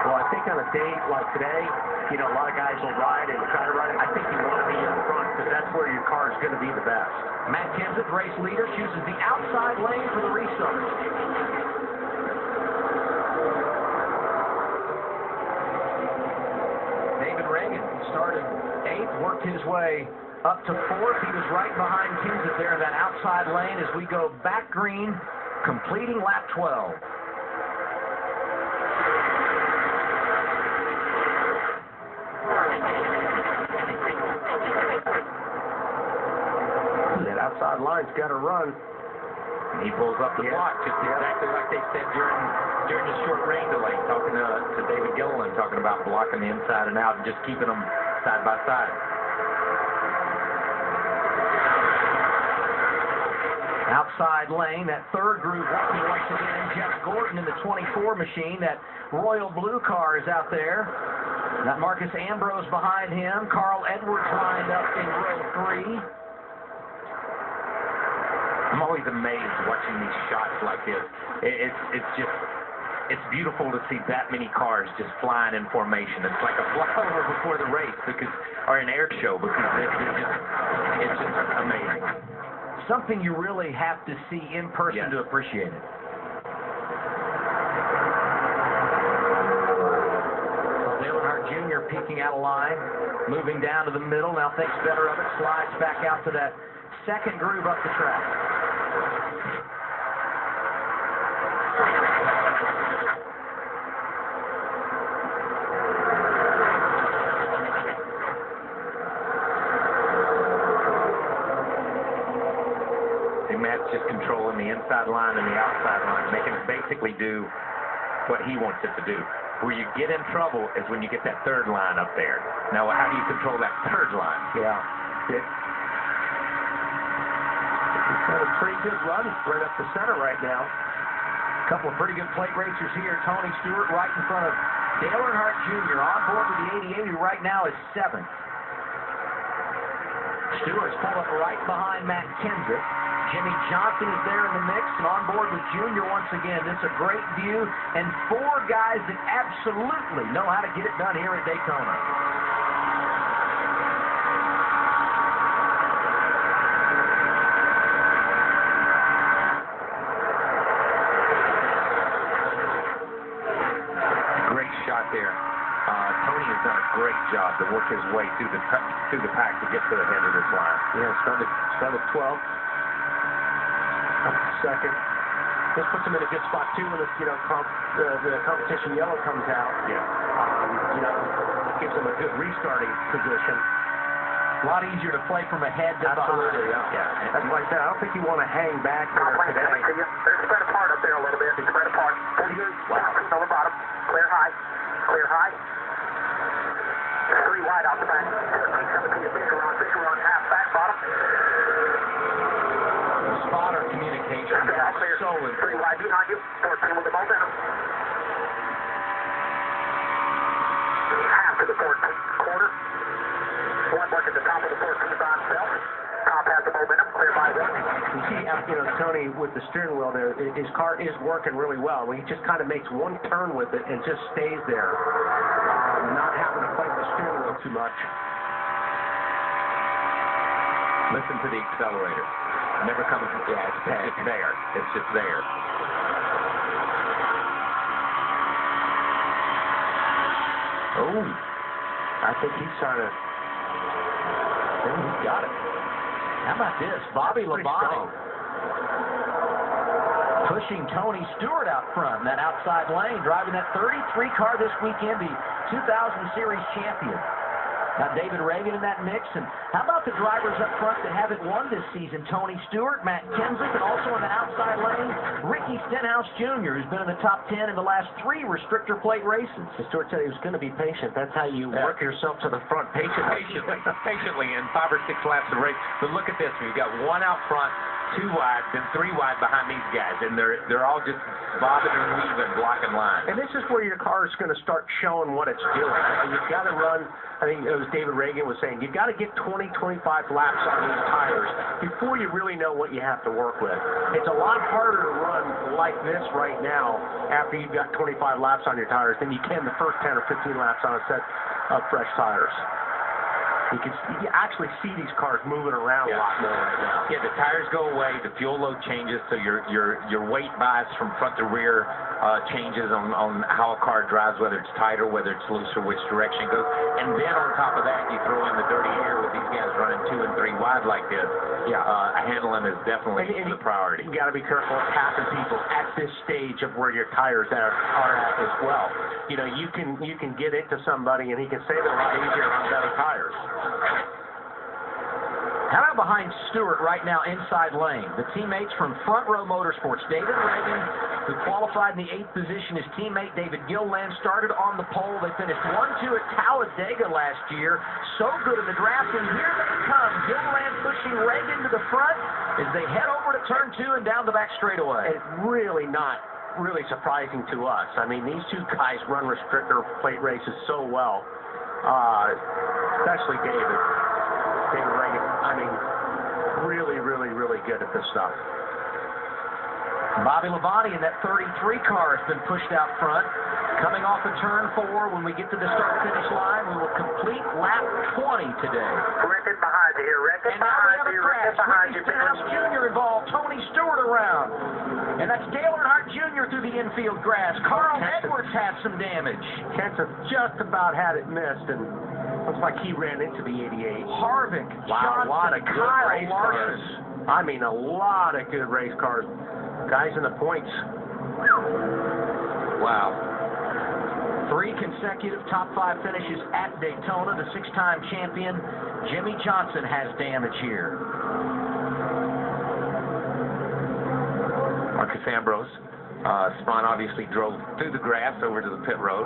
Well, I think on a day like today, you know, a lot of guys will ride and try to ride it. I think you want to be in front because that's where your car is going to be the best. Matt Kenseth, race leader, chooses the outside lane for the restart. David Reagan started 8th, worked his way up to 4th. He was right behind Kenseth there in that outside lane as we go back green, completing lap 12. That outside line's got to run. And he pulls up the block, just exactly like they said during the short rain delay, talking to David Gilliland, talking about blocking the inside and out and just keeping them side by side. Outside lane, that third group working once again. Jeff Gordon in the 24 machine. That royal blue car is out there. Got Marcus Ambrose behind him. Carl Edwards lined up in row 3. I'm always amazed watching these shots like this. It's beautiful to see that many cars just flying in formation. It's like a flyover before the race, or an air show, because it's just amazing. Something you really have to see in person to appreciate it. Dale Earnhardt Jr. peeking out of line, moving down to the middle. Now thinks better of it, slides back out to that second groove up the track. Matt's just controlling the inside line and the outside line, making it basically do what he wants it to do. Where you get in trouble is when you get that third line up there. Now, how do you control that third line? Yeah. He's got a pretty good run right up the center right now. A couple of pretty good plate racers here. Tony Stewart right in front of Dale Earnhardt Jr. on board with the 88, who right now is 7th. Stewart's pulled up right behind Matt Kenseth. Jimmy Johnson is there in the mix and on board with Junior once again. This is a great view and 4 guys that absolutely know how to get it done here at Daytona. Great shot there. Tony has done a great job to work his way through the pack to get to the head of this line. Yeah, started 12th. Second. This puts him in a good spot too when the competition yellow comes out. Yeah. Gives him a good restarting position. A lot easier to play from ahead than Absolutely, behind. Yeah. That's why I said I don't think you want to hang back there today. They're spread apart up there a little bit. Spread apart. Wow. On the bottom. Clear high. Clear high. 3 wide out the back. 17 around half back bottom. Spotter communication is so important. 3 wide behind you. 14 with the momentum. Half to the 14th quarter. 1 work at the top of the 14th on self. Top has the momentum. Clear by 1. You see, Tony with the steering wheel there, his car is working really well. He just kind of makes one turn with it and just stays there, not having to fight the steering wheel too much. Listen to the accelerator. Never comes. Yeah, it's just there. It's just there. Oh, I think he's trying to. He's got it. How about this? Bobby Labonte pushing Tony Stewart out front in that outside lane, driving that 33 car this weekend, the 2000 Series champion. Got David Reagan in that mix, and how about the drivers up front that haven't won this season? Tony Stewart, Matt Kenseth, and also in the outside lane, Ricky Stenhouse Jr., who's been in the top 10 in the last 3 restrictor plate races. Stewart said he was going to be patient. That's how you work yourself to the front patiently. Patiently in 5 or 6 laps of race. But look at this. We've got 1 out front, 2 wide, then 3 wide behind these guys, and they're all just bobbing and weaving, blocking lines. And this is where your car is going to start showing what it's doing. You've got to run, I think it was David Reagan was saying, you've got to get 20, 25 laps on these tires before you really know what you have to work with. It's a lot harder to run like this right now after you've got 25 laps on your tires than you can the first 10 or 15 laps on a set of fresh tires. You actually see these cars moving around a lot more right now. Yeah, the tires go away, the fuel load changes, so your weight bias from front to rear changes on how a car drives, whether it's tighter, whether it's looser, which direction it goes. And then on top of that, you throw in the dirty air with these guys running 2 and 3 wide like this. Yeah, handling is definitely the priority. You got to be careful of passing people at this stage of where your tires are at as well. You know, you can get into somebody and he can save it a lot easier on better tires. How about behind Stewart right now, inside lane? The teammates from Front Row Motorsports. David Reagan, who qualified in the 8th position. His teammate David Gilland started on the pole. They finished 1-2 at Talladega last year. So good in the draft, and here they come. Gilland pushing Reagan to the front as they head over to turn 2 and down the back straightaway. It's really not really surprising to us. I mean, these two guys run restrictor plate races so well, especially David Reagan. I mean, really, really, really good at this stuff. Bobby Labonte in that 33 car has been pushed out front. Coming off of turn 4, when we get to the start-finish line, we will complete lap 20 today. Rickett behind you here, Rickett And now we have a crash. behind you. Stenhouse Jr. involved. Tony Stewart around. And that's Dale Earnhardt Jr. through the infield grass. Carl Edwards had some damage. Kenseth just about had it missed, and looks like he ran into the 88. Harvick, Wow, Johnson, a lot of good Kyle race Larson. cars. I mean, a lot of good race cars. Guys in the points. Wow. 3 consecutive top 5 finishes at Daytona. The 6-time champion, Jimmy Johnson, has damage here. Marcus Ambrose. Spawn obviously drove through the grass over to the pit road.